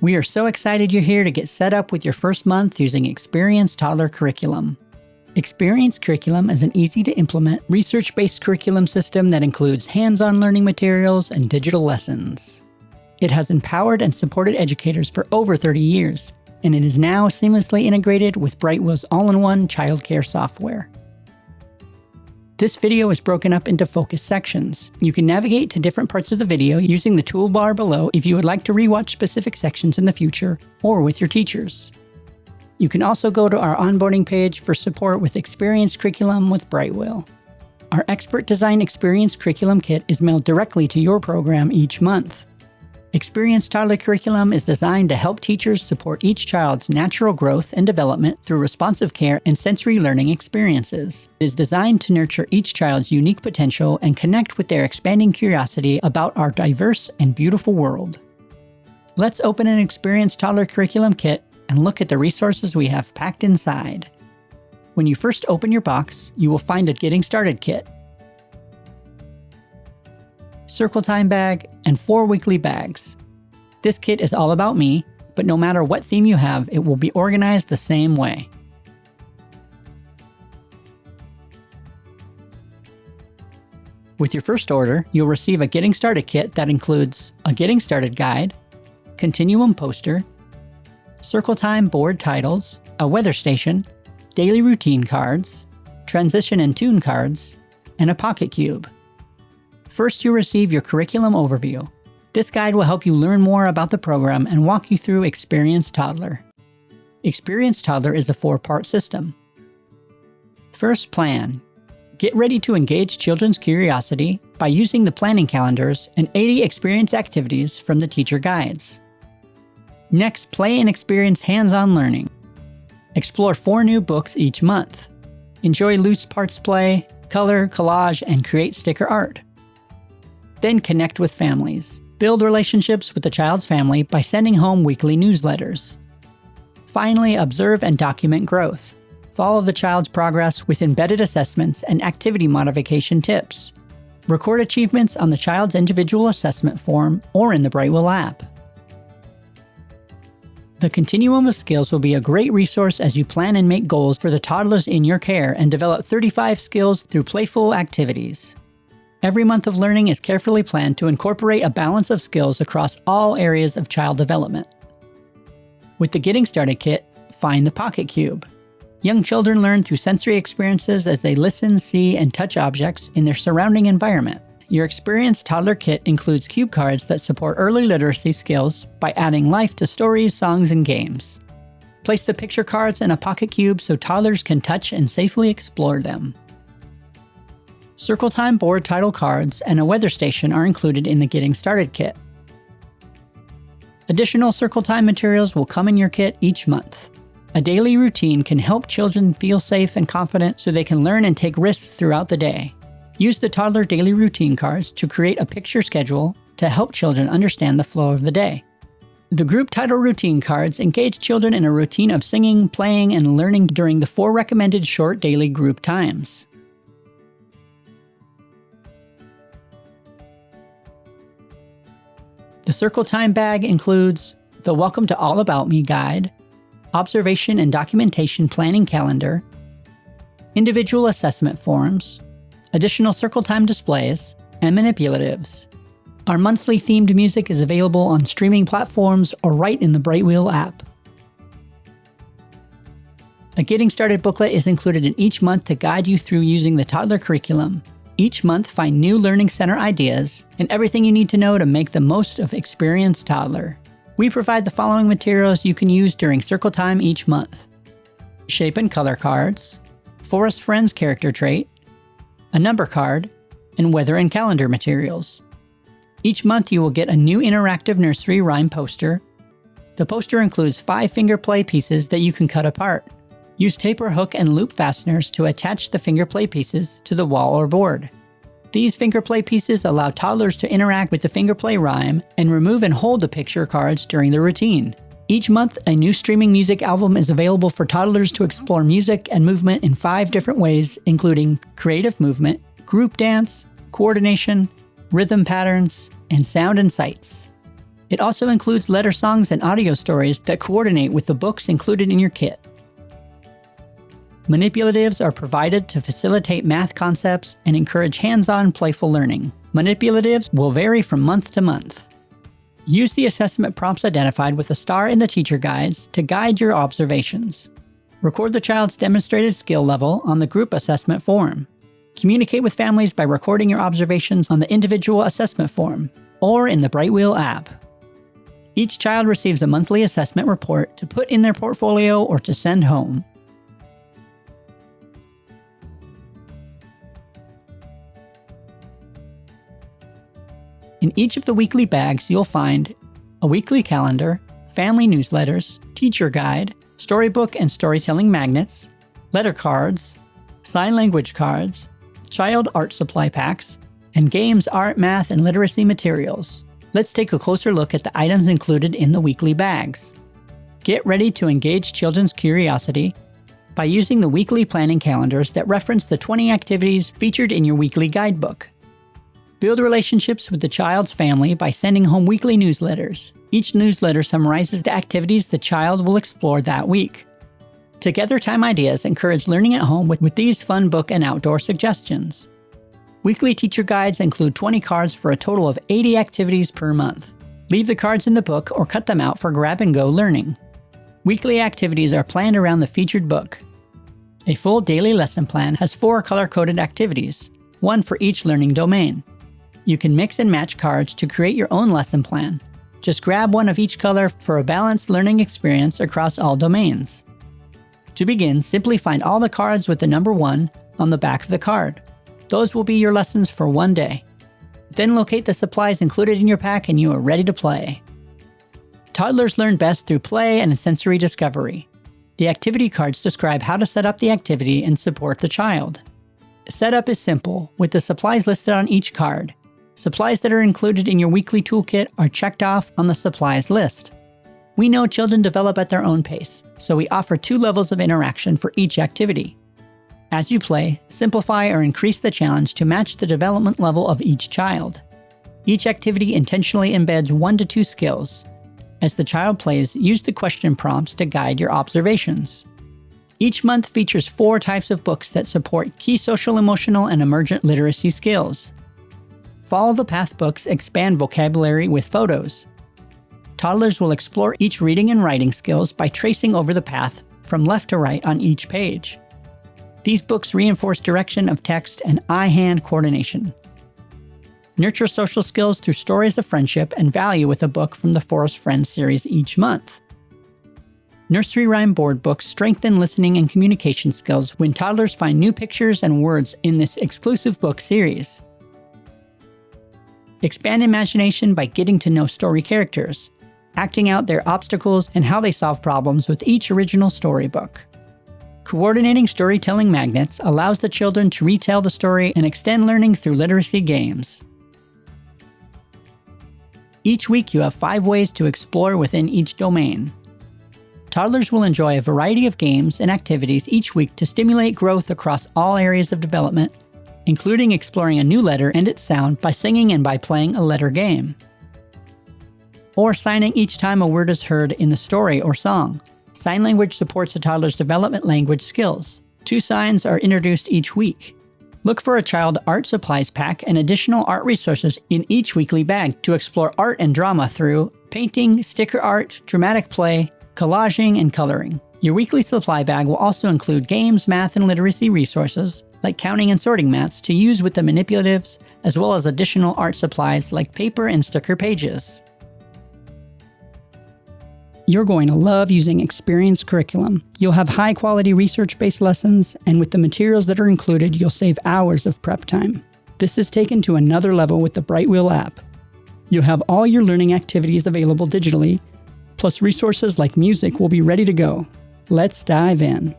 We are so excited you're here to get set up with your first month using Experience Toddler Curriculum. Experience Curriculum is an easy-to-implement, research-based curriculum system that includes hands-on learning materials and digital lessons. It has empowered and supported educators for over 30 years, and it is now seamlessly integrated with Brightwill's all-in-one childcare software. This video is broken up into focus sections. You can navigate to different parts of the video using the toolbar below if you would like to rewatch specific sections in the future or with your teachers. You can also go to our onboarding page for support with Experience Curriculum with Brightwill. Our expert design Experience Curriculum kit is mailed directly to your program each month. Experience Toddler Curriculum is designed to help teachers support each child's natural growth and development through responsive care and sensory learning experiences. It is designed to nurture each child's unique potential and connect with their expanding curiosity about our diverse and beautiful world. Let's open an Experience Toddler Curriculum kit and look at the resources we have packed inside. When you first open your box, you will find a Getting Started kit, Circle Time bag, and 4 weekly bags. This kit is all about me, but no matter what theme you have, it will be organized the same way. With your first order, you'll receive a Getting Started kit that includes a Getting Started guide, continuum poster, Circle Time board titles, a weather station, daily routine cards, transition and tune cards, and a pocket cube. First, you'll receive your curriculum overview. This guide will help you learn more about the program and walk you through Experience Toddler. Experience Toddler is a 4-part system. First, plan. Get ready to engage children's curiosity by using the planning calendars and 80 experience activities from the teacher guides. Next, play and experience hands-on learning. Explore 4 new books each month. Enjoy loose parts play, color, collage, and create sticker art. Then connect with families. Build relationships with the child's family by sending home weekly newsletters. Finally, observe and document growth. Follow the child's progress with embedded assessments and activity modification tips. Record achievements on the child's individual assessment form or in the Brightwill app. The Continuum of Skills will be a great resource as you plan and make goals for the toddlers in your care and develop 35 skills through playful activities. Every month of learning is carefully planned to incorporate a balance of skills across all areas of child development. With the Getting Started kit, find the pocket cube. Young children learn through sensory experiences as they listen, see, and touch objects in their surrounding environment. Your Experience Toddler kit includes cube cards that support early literacy skills by adding life to stories, songs, and games. Place the picture cards in a pocket cube so toddlers can touch and safely explore them. Circle Time board title cards and a weather station are included in the Getting Started kit. Additional Circle Time materials will come in your kit each month. A daily routine can help children feel safe and confident so they can learn and take risks throughout the day. Use the Toddler daily routine cards to create a picture schedule to help children understand the flow of the day. The group title routine cards engage children in a routine of singing, playing, and learning during the 4 recommended short daily group times. The Circle Time bag includes the Welcome to All About Me guide, observation and documentation planning calendar, individual assessment forms, additional Circle Time displays, and manipulatives. Our monthly themed music is available on streaming platforms or right in the Brightwill app. A Getting Started booklet is included in each month to guide you through using the Toddler curriculum. Each month, find new Learning Center ideas and everything you need to know to make the most of Experience Toddler. We provide the following materials you can use during Circle Time each month: shape and color cards, Forest Friends character trait, a number card, and weather and calendar materials. Each month you will get a new interactive nursery rhyme poster. The poster includes 5 finger play pieces that you can cut apart. Use tape or hook and loop fasteners to attach the finger play pieces to the wall or board. These finger play pieces allow toddlers to interact with the finger play rhyme and remove and hold the picture cards during the routine. Each month, a new streaming music album is available for toddlers to explore music and movement in 5 different ways, including creative movement, group dance, coordination, rhythm patterns, and sound and sights. It also includes letter songs and audio stories that coordinate with the books included in your kit. Manipulatives are provided to facilitate math concepts and encourage hands-on, playful learning. Manipulatives will vary from month to month. Use the assessment prompts identified with a star in the teacher guides to guide your observations. Record the child's demonstrated skill level on the group assessment form. Communicate with families by recording your observations on the individual assessment form or in the Brightwheel app. Each child receives a monthly assessment report to put in their portfolio or to send home. In each of the weekly bags, you'll find a weekly calendar, family newsletters, teacher guide, storybook and storytelling magnets, letter cards, sign language cards, child art supply packs, and games, art, math, and literacy materials. Let's take a closer look at the items included in the weekly bags. Get ready to engage children's curiosity by using the weekly planning calendars that reference the 20 activities featured in your weekly guidebook. Build relationships with the child's family by sending home weekly newsletters. Each newsletter summarizes the activities the child will explore that week. Together Time Ideas encourage learning at home with these fun book and outdoor suggestions. Weekly teacher guides include 20 cards for a total of 80 activities per month. Leave the cards in the book or cut them out for grab-and-go learning. Weekly activities are planned around the featured book. A full daily lesson plan has 4 color-coded activities, one for each learning domain. You can mix and match cards to create your own lesson plan. Just grab one of each color for a balanced learning experience across all domains. To begin, simply find all the cards with the number 1 on the back of the card. Those will be your lessons for one day. Then locate the supplies included in your pack and you are ready to play. Toddlers learn best through play and sensory discovery. The activity cards describe how to set up the activity and support the child. Setup is simple, with the supplies listed on each card. Supplies that are included in your weekly toolkit are checked off on the supplies list. We know children develop at their own pace, so we offer 2 levels of interaction for each activity. As you play, simplify or increase the challenge to match the development level of each child. Each activity intentionally embeds 1 to 2 skills. As the child plays, use the question prompts to guide your observations. Each month features 4 types of books that support key social, emotional, and emergent literacy skills. Follow the Path books expand vocabulary with photos. Toddlers will explore each reading and writing skills by tracing over the path from left to right on each page. These books reinforce direction of text and eye-hand coordination. Nurture social skills through stories of friendship and value with a book from the Forest Friends series each month. Nursery rhyme board books strengthen listening and communication skills when toddlers find new pictures and words in this exclusive book series. Expand imagination by getting to know story characters, acting out their obstacles and how they solve problems with each original storybook. Coordinating storytelling magnets allows the children to retell the story and extend learning through literacy games. Each week you have 5 ways to explore within each domain. Toddlers will enjoy a variety of games and activities each week to stimulate growth across all areas of development, including exploring a new letter and its sound by singing and by playing a letter game. Or signing each time a word is heard in the story or song. Sign language supports a toddler's development language skills. 2 signs are introduced each week. Look for a child art supplies pack and additional art resources in each weekly bag to explore art and drama through painting, sticker art, dramatic play, collaging, and coloring. Your weekly supply bag will also include games, math, and literacy resources, like counting and sorting mats to use with the manipulatives, as well as additional art supplies like paper and sticker pages. You're going to love using experienced curriculum. You'll have high-quality research-based lessons, and with the materials that are included, you'll save hours of prep time. This is taken to another level with the Brightwheel app. You'll have all your learning activities available digitally, plus resources like music will be ready to go. Let's dive in.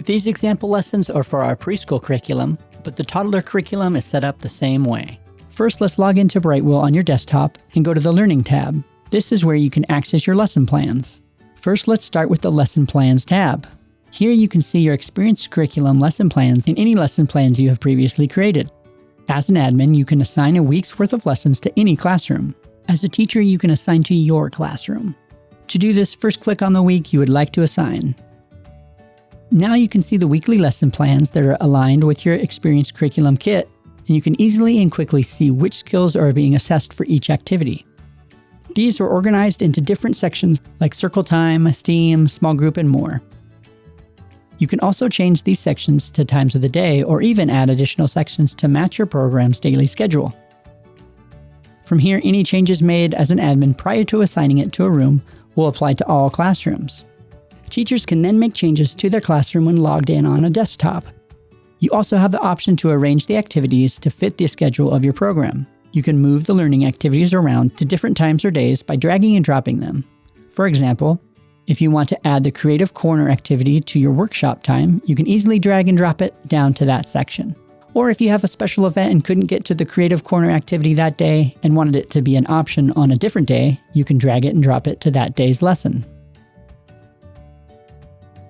These example lessons are for our preschool curriculum, but the toddler curriculum is set up the same way. First, let's log into Brightwheel on your desktop and go to the Learning tab. This is where you can access your lesson plans. First, let's start with the Lesson Plans tab. Here you can see your experienced curriculum lesson plans and any lesson plans you have previously created. As an admin, you can assign a week's worth of lessons to any classroom. As a teacher, you can assign to your classroom. To do this, first click on the week you would like to assign. Now you can see the weekly lesson plans that are aligned with your Experience Curriculum kit, and you can easily and quickly see which skills are being assessed for each activity. These are organized into different sections like circle time, STEAM, small group, and more. You can also change these sections to times of the day or even add additional sections to match your program's daily schedule. From here, any changes made as an admin prior to assigning it to a room will apply to all classrooms. Teachers can then make changes to their classroom when logged in on a desktop. You also have the option to arrange the activities to fit the schedule of your program. You can move the learning activities around to different times or days by dragging and dropping them. For example, if you want to add the Creative Corner activity to your workshop time, you can easily drag and drop it down to that section. Or if you have a special event and couldn't get to the Creative Corner activity that day and wanted it to be an option on a different day, you can drag it and drop it to that day's lesson.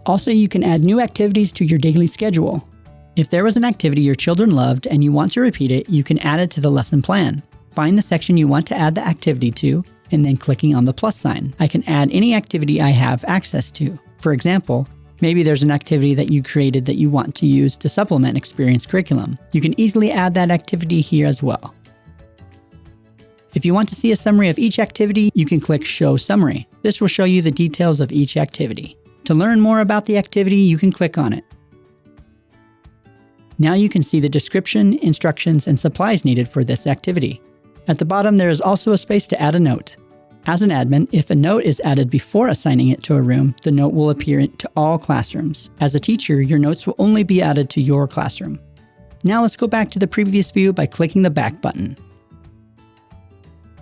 Also, you can add new activities to your daily schedule. If there was an activity your children loved and you want to repeat it, you can add it to the lesson plan. Find the section you want to add the activity to, and then clicking on the plus sign. I can add any activity I have access to. For example, maybe there's an activity that you created that you want to use to supplement Experience Curriculum. You can easily add that activity here as well. If you want to see a summary of each activity, you can click Show Summary. This will show you the details of each activity. To learn more about the activity, you can click on it. Now you can see the description, instructions, and supplies needed for this activity. At the bottom, there is also a space to add a note. As an admin, if a note is added before assigning it to a room, the note will appear to all classrooms. As a teacher, your notes will only be added to your classroom. Now let's go back to the previous view by clicking the back button.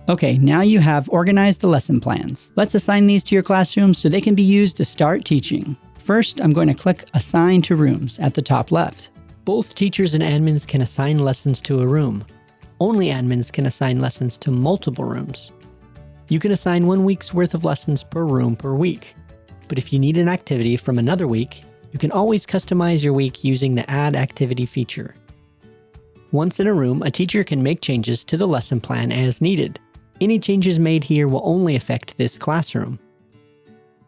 Okay, now you have organized the lesson plans. Let's assign these to your classroom so they can be used to start teaching. First, I'm going to click Assign to Rooms at the top left. Both teachers and admins can assign lessons to a room. Only admins can assign lessons to multiple rooms. You can assign 1 week's worth of lessons per room per week. But if you need an activity from another week, you can always customize your week using the Add Activity feature. Once in a room, a teacher can make changes to the lesson plan as needed. Any changes made here will only affect this classroom.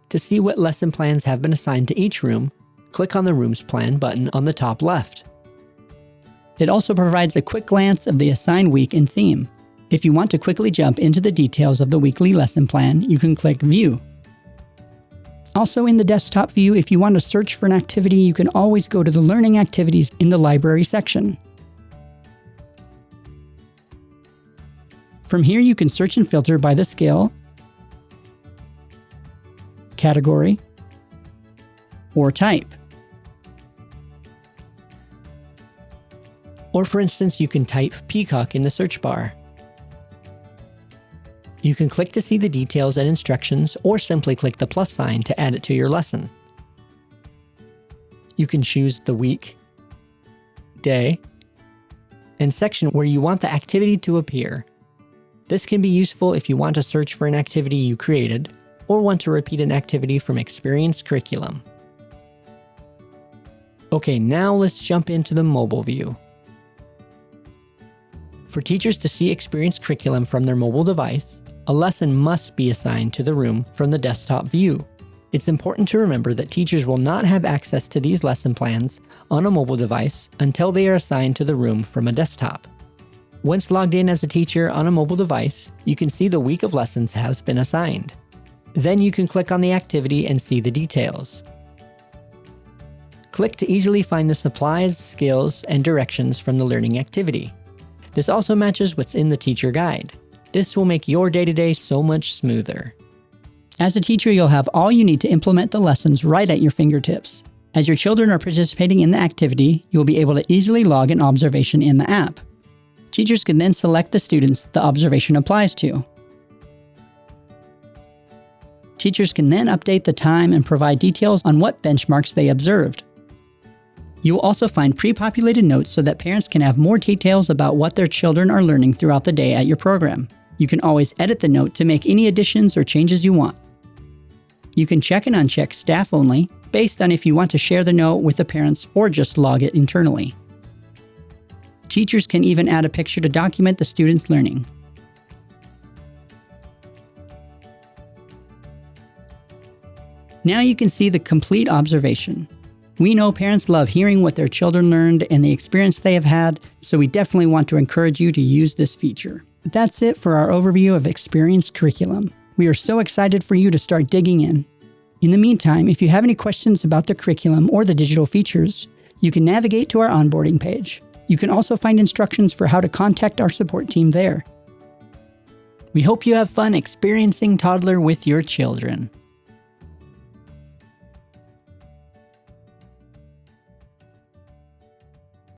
To see what lesson plans have been assigned to each room, click on the Rooms Plan button on the top left. It also provides a quick glance of the assigned week and theme. If you want to quickly jump into the details of the weekly lesson plan, you can click View. Also in the desktop view, if you want to search for an activity, you can always go to the Learning Activities in the Library section. From here, you can search and filter by the skill, category, or type. Or for instance, you can type Peacock in the search bar. You can click to see the details and instructions, or simply click the plus sign to add it to your lesson. You can choose the week, day, and section where you want the activity to appear. This can be useful if you want to search for an activity you created, or want to repeat an activity from Experience Curriculum. Okay, now let's jump into the mobile view. For teachers to see Experience Curriculum from their mobile device, a lesson must be assigned to the room from the desktop view. It's important to remember that teachers will not have access to these lesson plans on a mobile device until they are assigned to the room from a desktop. Once logged in as a teacher on a mobile device, you can see the week of lessons has been assigned. Then you can click on the activity and see the details. Click to easily find the supplies, skills, and directions from the learning activity. This also matches what's in the teacher guide. This will make your day-to-day so much smoother. As a teacher, you'll have all you need to implement the lessons right at your fingertips. As your children are participating in the activity, you'll be able to easily log an observation in the app. Teachers can then select the students the observation applies to. Teachers can then update the time and provide details on what benchmarks they observed. You will also find pre-populated notes so that parents can have more details about what their children are learning throughout the day at your program. You can always edit the note to make any additions or changes you want. You can check and uncheck staff only, based on if you want to share the note with the parents or just log it internally. Teachers can even add a picture to document the students' learning. Now you can see the complete observation. We know parents love hearing what their children learned and the experience they have had, so we definitely want to encourage you to use this feature. That's it for our overview of experienced curriculum. We are so excited for you to start digging in. In the meantime, if you have any questions about the curriculum or the digital features, you can navigate to our onboarding page. You can also find instructions for how to contact our support team there. We hope you have fun experiencing Toddler with your children.